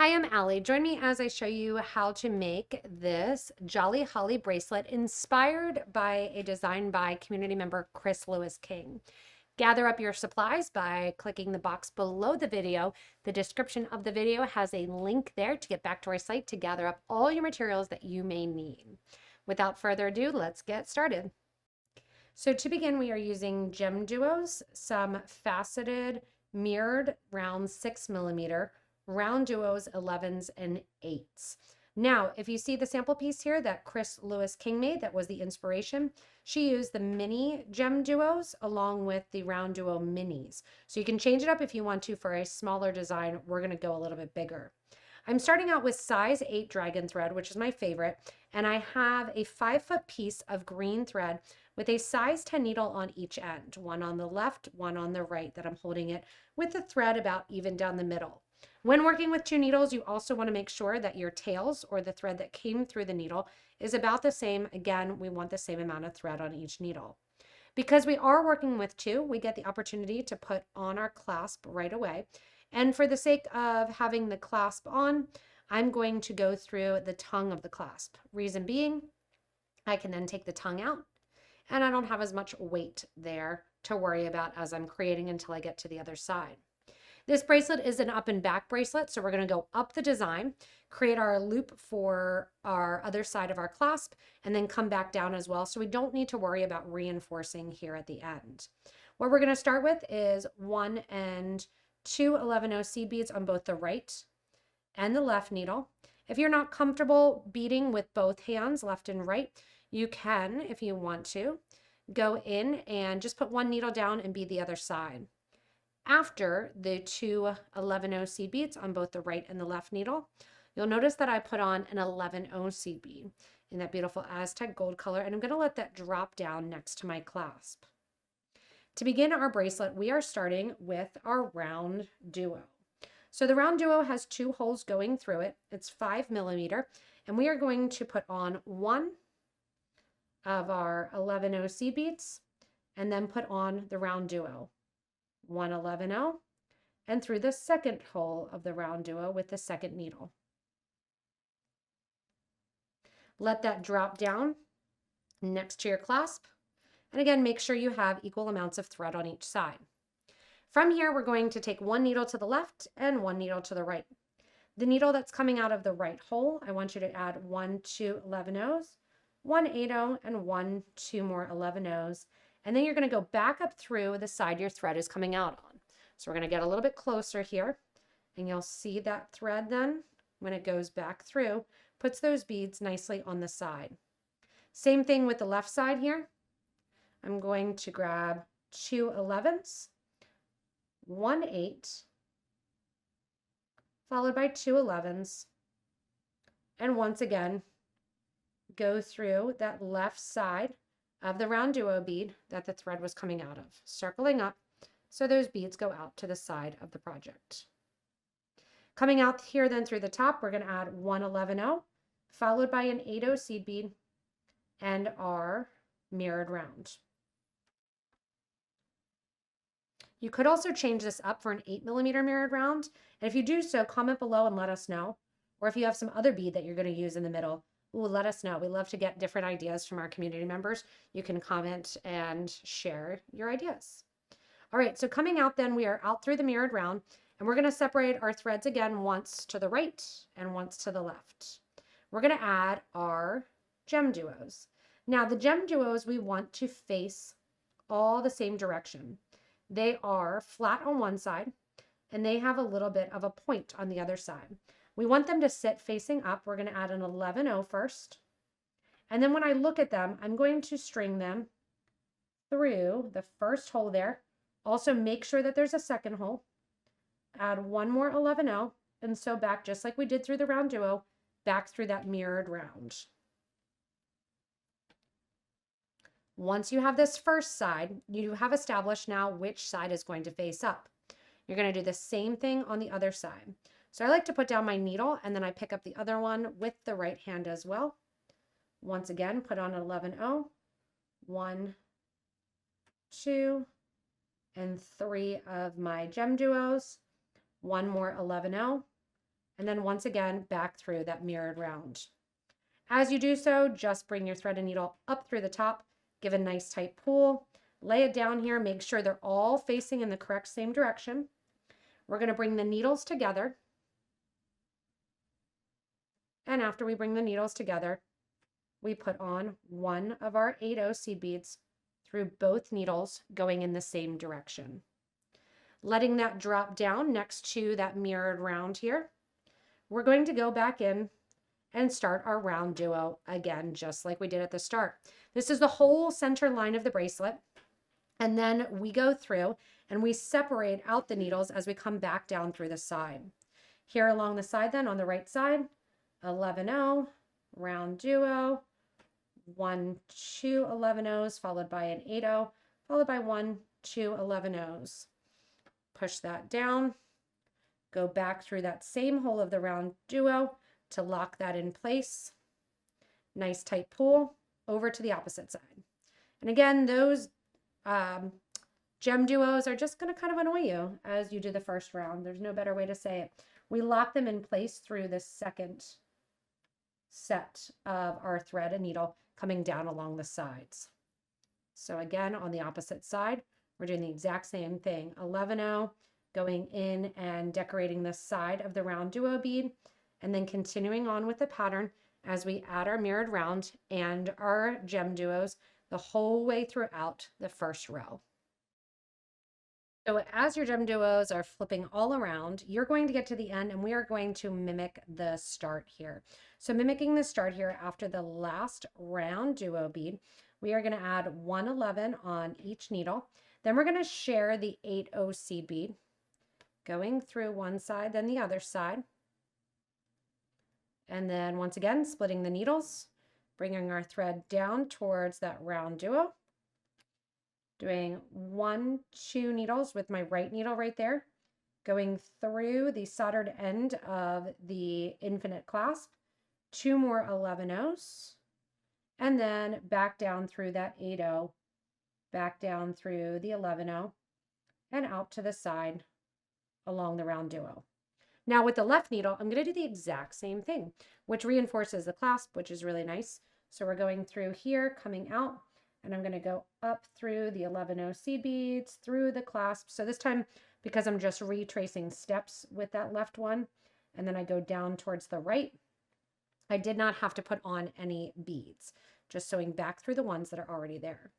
Hi, I'm Allie. Join me as I show you how to make this Jolly Holly bracelet inspired by a design by community member Chris Lewis King. Gather up your supplies by clicking the box below the video. The description of the video has a link there to get back to our site to gather up all your materials that you may need. Without further ado, let's get started. So to begin, we are using GemDuo's some faceted mirrored round 6mm RounDuo's 11s and 8s. Now, if you see the sample piece here that Chris Lewis King made, that was the inspiration, she used the mini GemDuos along with the RounDuo minis. So you can change it up if you want to for a smaller design. We're going to go a little bit bigger. I'm starting out with size 8 dragon thread, which is my favorite, and I have a 5-foot piece of green thread with a size 10 needle on each end, one on the left, one on the right that I'm holding it with the thread about even down the middle. When working with 2 needles, you also want to make sure that your tails or the thread that came through the needle is about the same. Again, we want the same amount of thread on each needle. Because we are working with 2, we get the opportunity to put on our clasp right away. And for the sake of having the clasp on, I'm going to go through the tongue of the clasp. Reason being, I can then take the tongue out and I don't have as much weight there to worry about as I'm creating until I get to the other side. This bracelet is an up and back bracelet, so we're going to go up the design, create our loop for our other side of our clasp, and then come back down as well, so we don't need to worry about reinforcing here at the end. What we're going to start with is 1 and 2 11-0 seed beads on both the right and the left needle. If you're not comfortable beading with both hands, left and right, you can, if you want to, go in and just put 1 needle down and bead the other side. After the 2 11-0 seed beads on both the right and the left needle, you'll notice that I put on an 11-0 seed bead in that beautiful Aztec gold color, and I'm going to let that drop down next to my clasp. To begin our bracelet, we are starting with our RounDuo. So the RounDuo has 2 holes going through it. It's 5mm, and we are going to put on 1 of our 11-0 seed beads and then put on the RounDuo. 1 11-0, and through the second hole of the RounDuo with the second needle. Let that drop down next to your clasp, and again, make sure you have equal amounts of thread on each side. From here, we're going to take 1 needle to the left and 1 needle to the right. The needle that's coming out of the right hole, I want you to add 1 2 11-0s, 1 8-0, and 2 more 11-0s. And then you're going to go back up through the side your thread is coming out on. So we're going to get a little bit closer here, and you'll see that thread then, when it goes back through, puts those beads nicely on the side. Same thing with the left side here. I'm going to grab 2 11s, 1 8, followed by 2 11s, and once again, go through that left side of the RounDuo bead that the thread was coming out of, circling up so those beads go out to the side of the project. Coming out here then through the top, we're going to add 1 11-0, followed by an 8-0 seed bead and our mirrored round. You could also change this up for an 8mm mirrored round, and if you do so, comment below and let us know. Or if you have some other bead that you're going to use in the middle, let us know. We love to get different ideas from our community members. You can comment and share your ideas. All right, so coming out then, we are out through the mirrored round, and we're going to separate our threads again once to the right and once to the left. We're going to add our GemDuos. Now, the GemDuos, we want to face all the same direction. They are flat on one side, and they have a little bit of a point on the other side. We want them to sit facing up. We're going to add an 11-0 first. And then when I look at them, I'm going to string them through the first hole there. Also make sure that there's a second hole. Add 1 more 11-0, and sew back just like we did through the RounDuo, back through that mirrored round. Once you have this first side, you have established now which side is going to face up. You're going to do the same thing on the other side. So I like to put down my needle, and then I pick up the other one with the right hand as well. Once again, put on 11-0, 1, 2, and 3 of my GemDuos, 1 more 11-0, and then once again back through that mirrored round. As you do so, just bring your thread and needle up through the top, give a nice tight pull, lay it down here, make sure they're all facing in the correct same direction. We're going to bring the needles together. And after we bring the needles together, we put on one of our 8/0 seed beads through both needles going in the same direction. Letting that drop down next to that mirrored round here, we're going to go back in and start our RounDuo again, just like we did at the start. This is the whole center line of the bracelet. And then we go through and we separate out the needles as we come back down through the side. Here along the side then, on the right side, 11/0, RounDuo, 1, 2 11/0s, followed by an 8/0, followed by 1, 2 11/0s. Push that down, go back through that same hole of the RounDuo to lock that in place. Nice tight pull over to the opposite side. And again, those GemDuos are just going to kind of annoy you as you do the first round. There's no better way to say it. We lock them in place through the second set of our thread and needle coming down along the sides. So again, on the opposite side, we're doing the exact same thing. 11/0, going in and decorating the side of the RounDuo bead, and then continuing on with the pattern as we add our mirrored round and our GemDuos the whole way throughout the first row. So as your GemDuos are flipping all around, you're going to get to the end and we are going to mimic the start here. So mimicking the start here after the last RounDuo bead, we are going to add 1 11 on each needle. Then we're going to share the 8/0 seed bead, going through one side, then the other side. And then once again, splitting the needles, bringing our thread down towards that RounDuo, doing 1, 2 needles with my right needle right there, going through the soldered end of the infinite clasp, 2 more 11/0s, and then back down through that 8/0, back down through the 11/0, and out to the side along the RounDuo. Now with the left needle, I'm going to do the exact same thing, which reinforces the clasp, which is really nice. So we're going through here, coming out, and I'm going to go up through the 11/0 seed beads, through the clasp. So this time, because I'm just retracing steps with that left one, and then I go down towards the right, I did not have to put on any beads, just sewing back through the ones that are already there.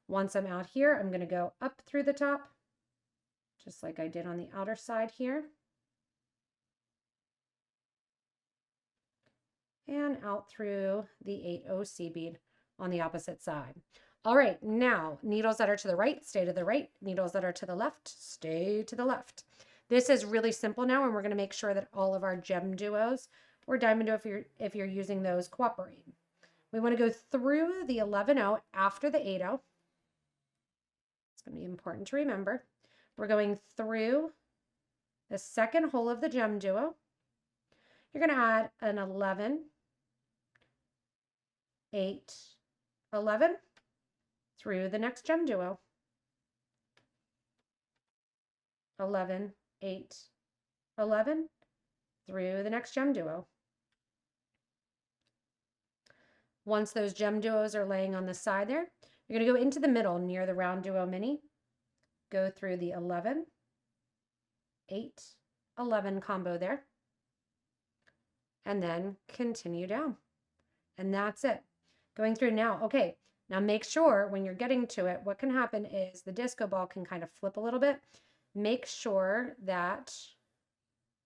Once I'm out here, I'm going to go up through the top, just like I did on the outer side here. And out through the 8/0 seed bead on the opposite side. All right, now needles that are to the right, stay to the right. Needles that are to the left, stay to the left. This is really simple now, and we're going to make sure that all of our GemDuos or Diamond Duo, if you're using those, cooperate. We want to go through the 11/0 after the 8/0. It's going to be important to remember. We're going through the second hole of the GemDuo. You're going to add an 11, 8, 11 through the next GemDuo. 11, 8, 11 through the next GemDuo. Once those GemDuos are laying on the side there, you're going to go into the middle near the RounDuo mini. Go through the 11, 8, 11 combo there. And then continue down. And that's it. Going through now. Okay, now make sure when you're getting to it, what can happen is the disco ball can kind of flip a little bit. Make sure that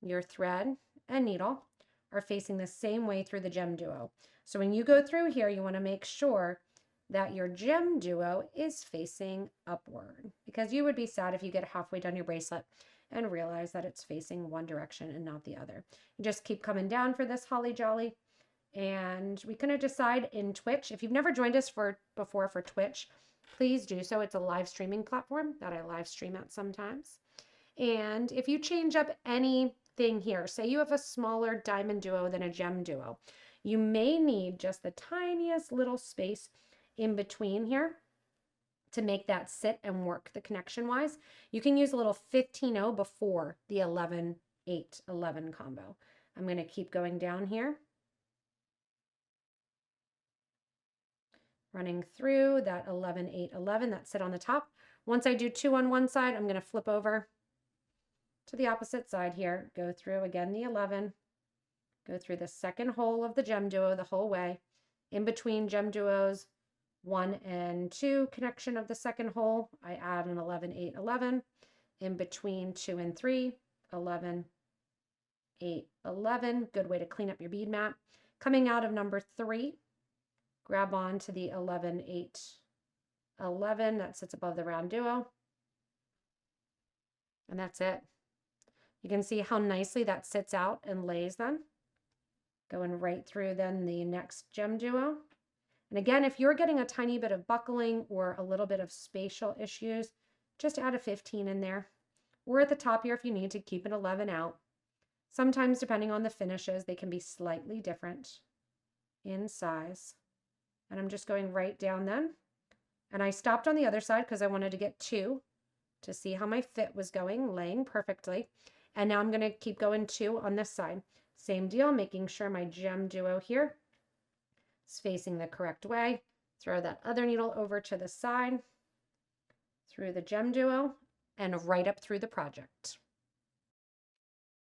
your thread and needle are facing the same way through the GemDuo. So when you go through here, you want to make sure that your GemDuo is facing upward, because you would be sad if you get halfway down your bracelet and realize that it's facing one direction and not the other. You just keep coming down for this holly jolly. And we couldn't decide in Twitch. If you've never joined us before for Twitch, please do so. It's a live streaming platform that I live stream at sometimes. And if you change up anything here, say you have a smaller Diamond Duo than a GemDuo, you may need just the tiniest little space in between here to make that sit and work the connection wise. You can use a little 15/0 before the 11 8, 11 combo. I'm going to keep going down here, running through that 11, 8, 11 that sit on the top. Once I do 2 on one side, I'm going to flip over to the opposite side here, go through again the 11, go through the second hole of the GemDuo the whole way. In between GemDuo's 1 and 2 connection of the second hole, I add an 11, 8, 11. In between 2 and 3, 11, 8, 11. Good way to clean up your bead mat. Coming out of number 3, grab on to the 11, 8, 11 that sits above the RounDuo. And that's it. You can see how nicely that sits out and lays then. Going right through then the next GemDuo. And again, if you're getting a tiny bit of buckling or a little bit of spatial issues, just add a 15 in there. Or at the top here if you need to, keep an 11 out. Sometimes depending on the finishes, they can be slightly different in size. And I'm just going right down then. And I stopped on the other side because I wanted to get 2 to see how my fit was going, laying perfectly. And now I'm going to keep going 2 on this side. Same deal, making sure my GemDuo here is facing the correct way. Throw that other needle over to the side, through the GemDuo, and right up through the project.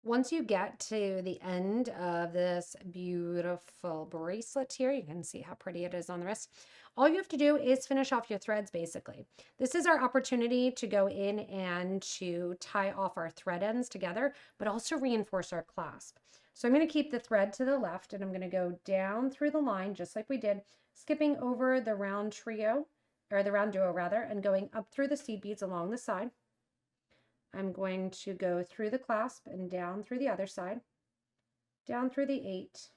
Once you get to the end of this beautiful bracelet here, you can see how pretty it is on the wrist. All you have to do is finish off your threads basically. This is our opportunity to go in and to tie off our thread ends together, but also reinforce our clasp. So I'm going to keep the thread to the left and I'm going to go down through the line just like we did, skipping over the RounDuo rather, and going up through the seed beads along the side. I'm going to go through the clasp and down through the other side, down through the 8,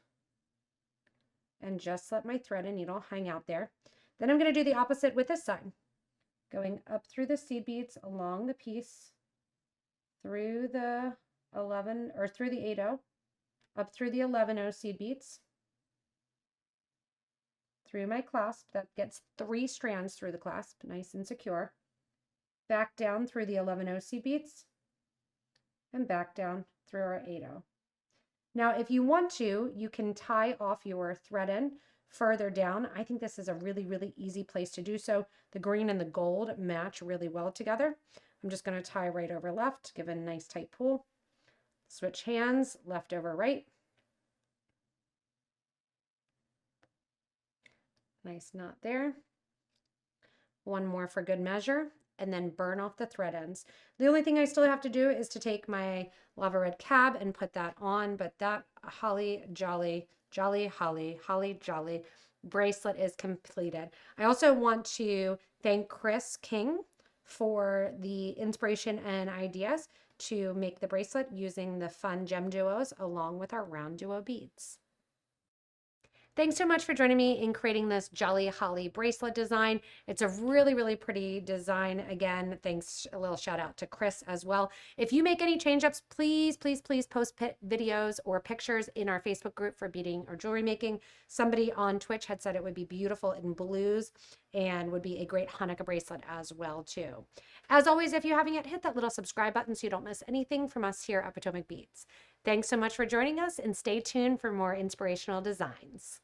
and just let my thread and needle hang out there. Then I'm going to do the opposite with this side, going up through the seed beads along the piece, through the 11 or through the 8-0, up through the 11-0 seed beads, through my clasp that gets 3 strands through the clasp, nice and secure. Back down through the 11-0 seed beads and back down through our 8-0. Now, if you want to, you can tie off your thread end further down. I think this is a really, really easy place to do so. The green and the gold match really well together. I'm just going to tie right over left, give it a nice tight pull. Switch hands, left over right. Nice knot there. One more for good measure, and then burn off the thread ends. The only thing I still have to do is to take my lava red cab and put that on, but that holly jolly bracelet is completed. I also want to thank Chris King for the inspiration and ideas to make the bracelet using the fun GemDuos along with our RounDuo beads. Thanks so much for joining me in creating this Jolly Holly bracelet design. It's a really, really pretty design. Again, thanks, a little shout out to Chris as well. If you make any change ups, please, please, please post videos or pictures in our Facebook group for beading or jewelry making. Somebody on Twitch had said it would be beautiful in blues and would be a great Hanukkah bracelet as well too. As always, if you haven't yet, hit that little subscribe button so you don't miss anything from us here at PotomacBeads. Thanks so much for joining us and stay tuned for more inspirational designs.